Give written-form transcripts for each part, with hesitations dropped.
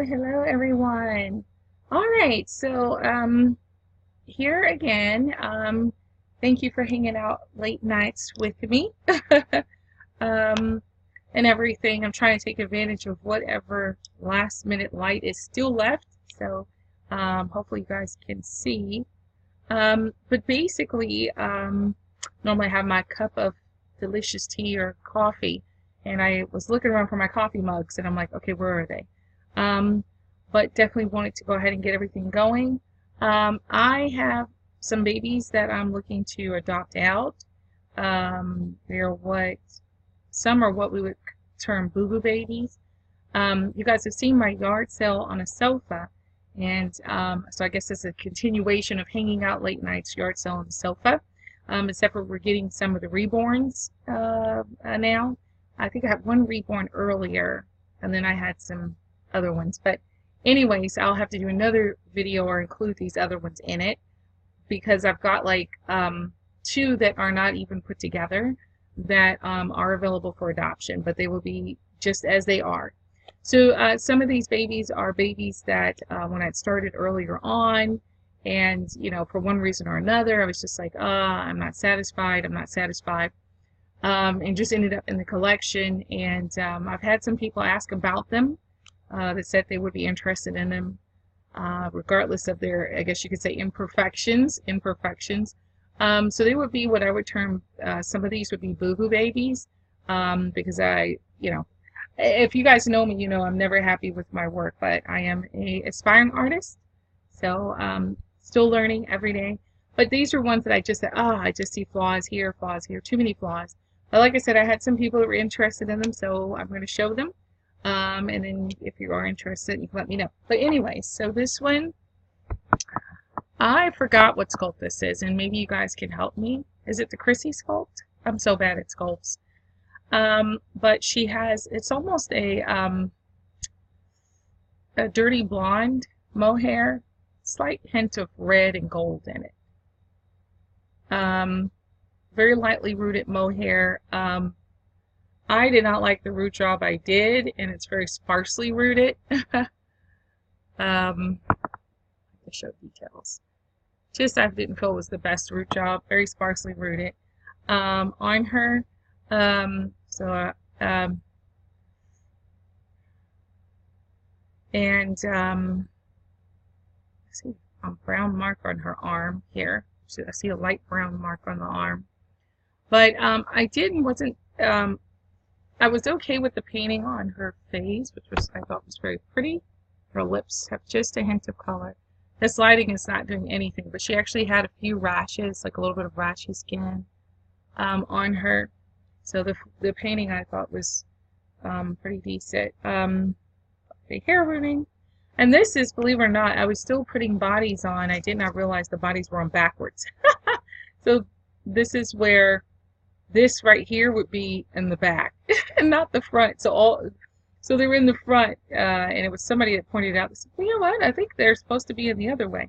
Hello everyone. All right, so here again. Thank you for hanging out late nights with me. um, and everything. I'm trying to take advantage of whatever last minute light is still left. So hopefully you guys can see. But basically, normally I have my cup of delicious tea or coffee, and I was looking around for my coffee mugs, and I'm like, okay, where are they? Um, but definitely wanted to go ahead and get everything going. I have some babies that I'm looking to adopt out. They're what some are what we would term boo-boo babies. You guys have seen my yard sale on a sofa, and so I guess it's a continuation of hanging out late nights yard sale on the sofa. Except for we're getting some of the reborns now. I think I had one reborn earlier, and then I had some other ones. But anyways, I'll have to do another video or include these other ones in it because I've got like two that are not even put together that are available for adoption, but they will be just as they are. So some of these babies are babies that when I started earlier on, and for one reason or another, I was just like, I'm not satisfied, and just ended up in the collection. And I've had some people ask about them that said they would be interested in them, regardless of their, I guess you could say, imperfections. So they would be what I would term, some of these would be boo-boo babies, because if you guys know me, you know I'm never happy with my work, but I am a aspiring artist, so still learning every day. But these are ones that I just said, I just see flaws here, too many flaws. But like I said, I had some people that were interested in them, so I'm going to show them. And then if you are interested, you can let me know. But anyway, so this one, I forgot what sculpt this is, and maybe you guys can help me. Is it the Chrissy sculpt? I'm so bad at sculpts. But she has, it's almost a dirty blonde mohair, slight hint of red and gold in it. Very lightly rooted mohair. I did not like the root job I did, and it's very sparsely rooted. To show details. Just I didn't feel it was the best root job, very sparsely rooted. On her, and see a brown mark on her arm here. So I see a light brown mark on the arm. But I was okay with the painting on her face, which I thought was very pretty. Her lips have just a hint of color. This lighting is not doing anything, but she actually had a few rashes, like a little bit of rashy skin on her. So the painting I thought was pretty decent. The hair rooting. And this is, believe it or not, I was still putting bodies on. I did not realize the bodies were on backwards. So this is where this right here would be in the back and not the front. So they were in the front, and it was somebody that pointed out, said, well, you know what? I think they're supposed to be in the other way.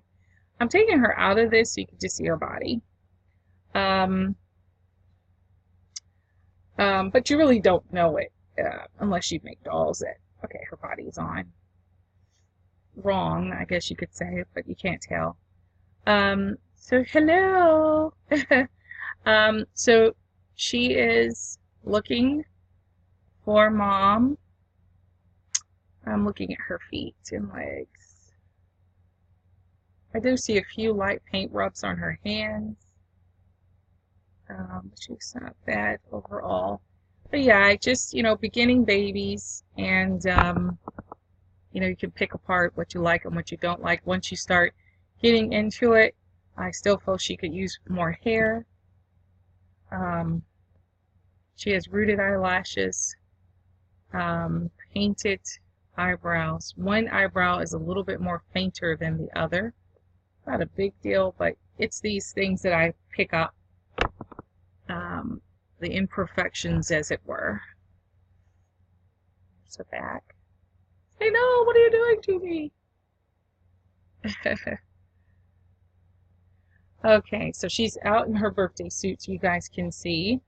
I'm taking her out of this so you can just see her body. But you really don't know it unless you make dolls that, okay, her body's on. Wrong, I guess you could say, but you can't tell. So hello. So she is looking for mom. I'm looking at her feet and legs. I do see a few light paint rubs on her hands. She's not bad overall. But yeah, I just, beginning babies, and you can pick apart what you like and what you don't like. Once you start getting into it, I still feel she could use more hair. She has rooted eyelashes, painted eyebrows. One eyebrow is a little bit more fainter than the other. Not a big deal, but it's these things that I pick up, the imperfections, as it were. There's the back. Hey, no, what are you doing to me? Okay, so she's out in her birthday suit, so you guys can see.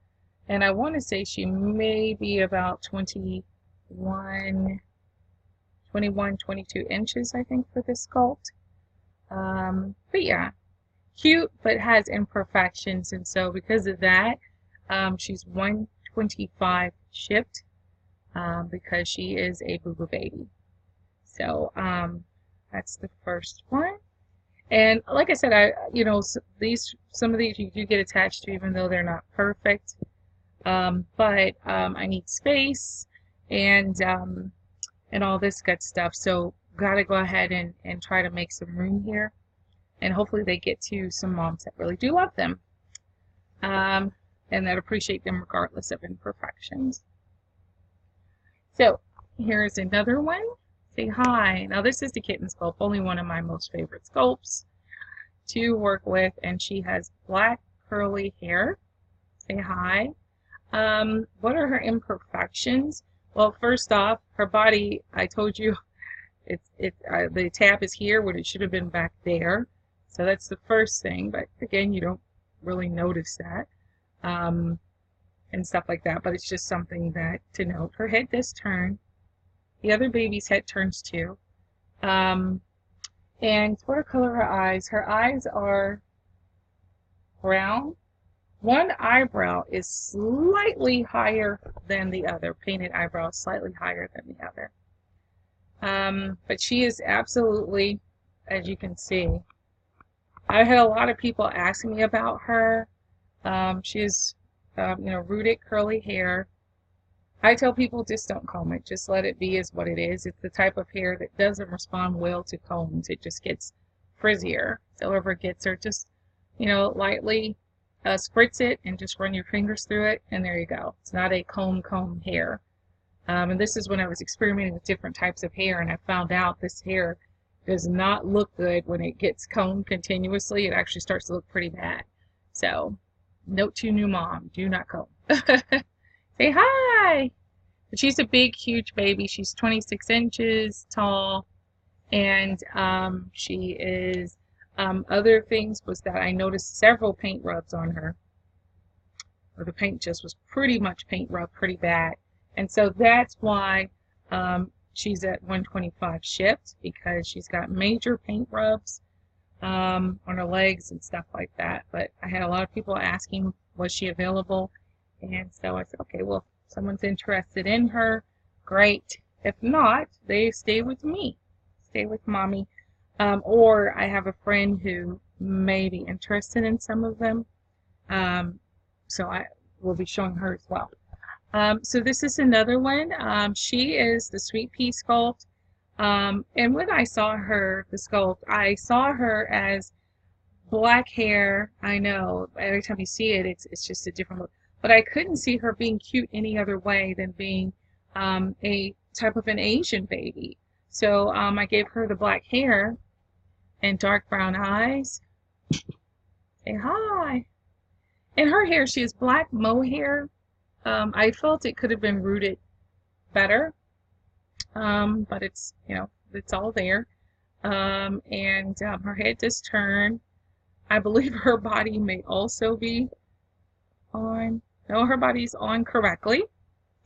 And I want to say she may be about 21, 21, 22 inches, I think, for this sculpt. But yeah, cute, but has imperfections, and so because of that, she's 125 shipped, because she is a boo-boo baby. So that's the first one. And like I said, some of these you do get attached to, even though they're not perfect. But I need space and all this good stuff. So gotta go ahead and try to make some room here. And hopefully they get to some moms that really do love them. And that appreciate them regardless of imperfections. So here's another one. Say hi. Now this is the kitten sculpt, only one of my most favorite sculpts to work with, and she has black curly hair. Say hi. What are her imperfections? Well, first off, her body, I told you, the tab is here when it should have been back there. So that's the first thing, but again, you don't really notice that. And stuff like that, but it's just something that to note. Her head does turn. The other baby's head turns too. And what color are her eyes? Her eyes are brown. One eyebrow is slightly higher than the other. Painted eyebrow is slightly higher than the other. But she is absolutely, as you can see, I had a lot of people asking me about her. She is, rooted curly hair. I tell people just don't comb it. Just let it be as what it is. It's the type of hair that doesn't respond well to combs. It just gets frizzier. So whoever gets her, just, lightly spritz it and just run your fingers through it, and there you go. It's not a comb hair. And this is when I was experimenting with different types of hair, and I found out this hair does not look good when it gets combed continuously. It actually starts to look pretty bad. So, note to new mom, do not comb. Say hi! But she's a big, huge baby. She's 26 inches tall, and she is, other things was that I noticed several paint rubs on her. Or the paint just was pretty much paint rubbed pretty bad. And so that's why she's at 125 shipped, because she's got major paint rubs on her legs and stuff like that. But I had a lot of people asking, was she available? And so I said, okay, well, if someone's interested in her, great. If not, they stay with me. Stay with mommy. Or I have a friend who may be interested in some of them. So I will be showing her as well. So this is another one. She is the Sweet Pea sculpt. And when I saw her, the sculpt, I saw her as black hair. I know, every time you see it, it's just a different look. But I couldn't see her being cute any other way than being a type of an Asian baby. So I gave her the black hair and dark brown eyes. Say hi. And her hair, she has black mohair. I felt it could have been rooted better, but it's, it's all there. And her head does turn. I believe her body may also be on. No, her body's on correctly.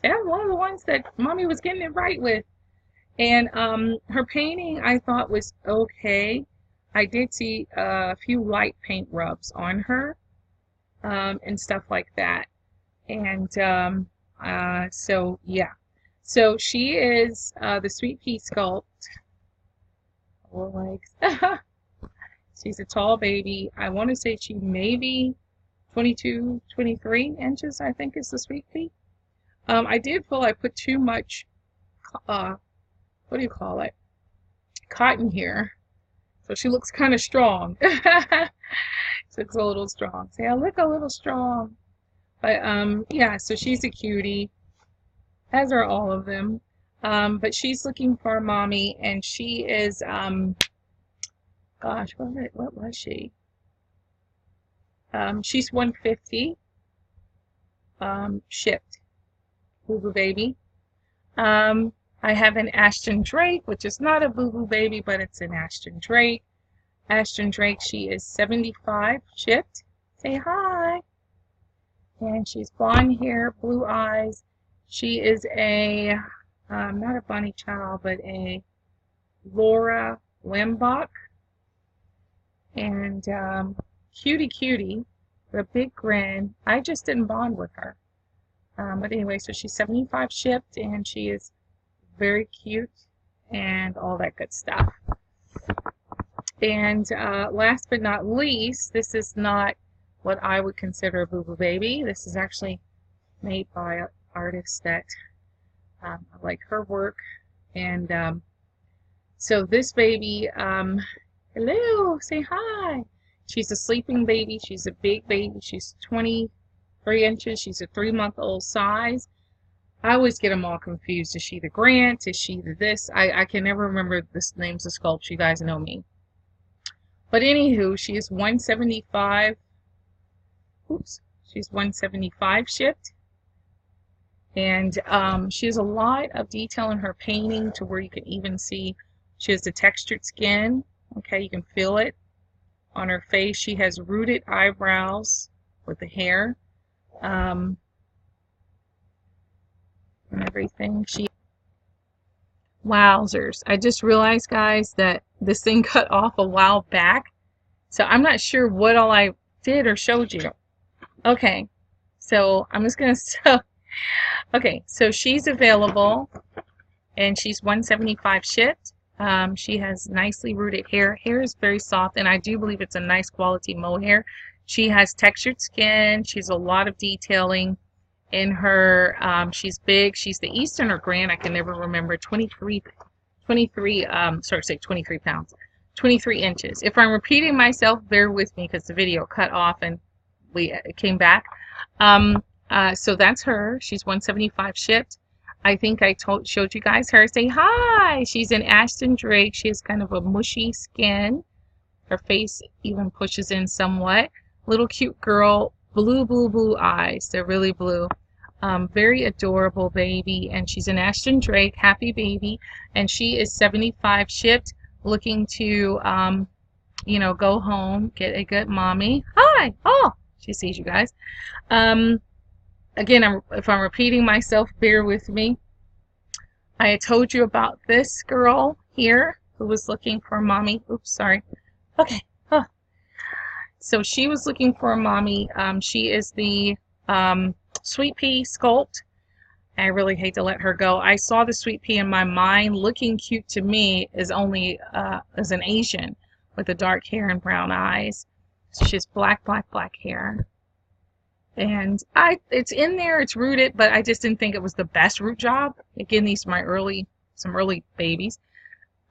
Yeah, one of the ones that mommy was getting it right with. And her painting I thought was okay. I did see a few light paint rubs on her and stuff like that. And so yeah, so she is the Sweet Pea sculpt. Four legs. She's a tall baby. I want to say she may be 22, 23 inches, I think is the Sweet Pea. I did feel I put too much, what do you call it? Cotton here. So she looks kind of strong. She looks a little strong. Say, I look a little strong. But yeah, so she's a cutie, as are all of them. But she's looking for a mommy, and she is, gosh, what was she? She's 150, shipped. Boo Boo baby. I have an Ashton Drake, which is not a Boo Boo baby, but it's an Ashton Drake. Ashton Drake, she is 75 shipped. Say hi. And she's blonde hair, blue eyes. She is a, not a bunny child, but a Laura Lambach. And cutie cutie, the big grin. I just didn't bond with her. But anyway, so she's 75 shipped, and she is very cute and all that good stuff. And last but not least, this is not what I would consider a boo-boo baby. This is actually made by an artist that I like her work. And so this baby, hello, say hi. She's a sleeping baby. She's a big baby. She's 23 inches. She's a 3-month-old size. I always get them all confused. Is she the Grant? Is she the this? I can never remember the names of sculpts. You guys know me. But anywho, she is 175. Oops, she's 175 shipped. And she has a lot of detail in her painting to where you can even see she has the textured skin. Okay, you can feel it on her face. She has rooted eyebrows with the hair. And everything. Wowzers. I just realized, guys, that this thing cut off a while back. So I'm not sure what all I did or showed you. Okay. So I'm just going to... Okay. So she's available. And she's 175 shipped. She has nicely rooted hair. Hair is very soft. And I do believe it's a nice quality mohair. She has textured skin. She's a lot of detailing in her. She's big. She's the Eastern or Grand. I can never remember. 23 pounds. 23 inches. If I'm repeating myself, bear with me because the video cut off and it came back. So that's her. She's 175 shipped. I think I showed you guys her. Say hi. She's an Ashton Drake. She has kind of a mushy skin. Her face even pushes in somewhat. Little cute girl. Blue eyes. They're really blue. Very adorable baby. And she's an Ashton Drake. Happy baby. And she is 75 shipped. Looking to, you know, go home. Get a good mommy. Hi. Oh, she sees you guys. Again, if I'm repeating myself, bear with me. I had told you about this girl here who was looking for a mommy. Oops, sorry. Okay. Huh. So she was looking for a mommy. She is the Sweet Pea sculpt. I really hate to let her go. I saw the Sweet Pea in my mind. Looking cute to me is only as an Asian with the dark hair and brown eyes. So she has black hair. And it's in there, it's rooted, but I just didn't think it was the best root job. Again, these are some early babies.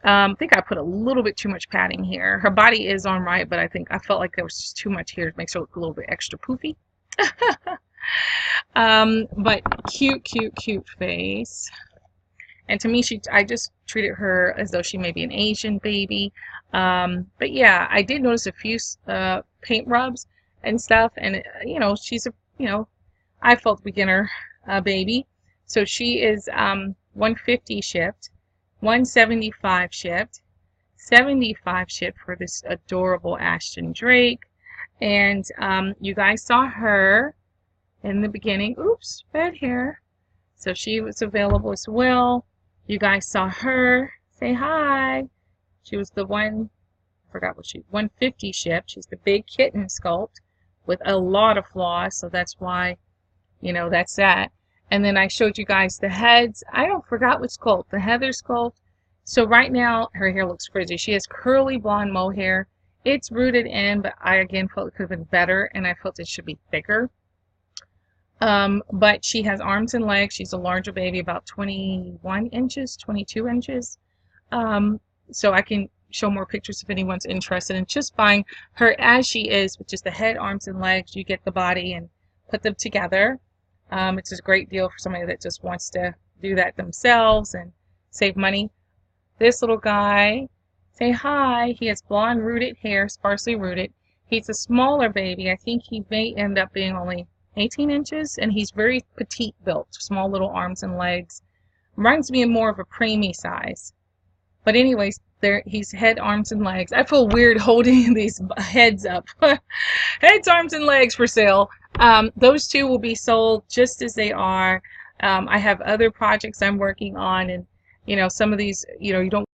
I think I put a little bit too much padding here. Her body is on right, but I felt like there was just too much here. It makes her look a little bit extra poofy. But cute face. And to me, I just treated her as though she may be an Asian baby. But yeah, I did notice a few paint rubs and stuff, and you know, she's I felt beginner baby. So she is 150 shipped, 175 shipped, 75 shipped for this adorable Ashton Drake. And you guys saw her in the beginning. Oops, red hair. So she was available as well. You guys saw her. Say hi. She was the one, I forgot what 150 shipped. She's the big kitten sculpt with a lot of flaws. So that's why, you know, that's that. And then I showed you guys the heads. I don't forgot what sculpt. The Heather sculpt. So right now, her hair looks frizzy. She has curly blonde mohair. It's rooted in, but I again felt it could have been better, and I felt it should be thicker. But she has arms and legs. She's a larger baby, about 21 inches, 22 inches. So I can show more pictures if anyone's interested in just buying her as she is, with just the head, arms, and legs. You get the body and put them together. It's a great deal for somebody that just wants to do that themselves and save money. This little guy, say hi. He has blonde rooted hair, sparsely rooted. He's a smaller baby. I think he may end up being only 18 inches, and he's very petite built, small little arms and legs. Reminds me of more of a preemie size. But anyways, he's head, arms, and legs. I feel weird holding these heads up. Heads, arms, and legs for sale. Those two will be sold just as they are. I have other projects I'm working on, and you know, some of these, you know, you don't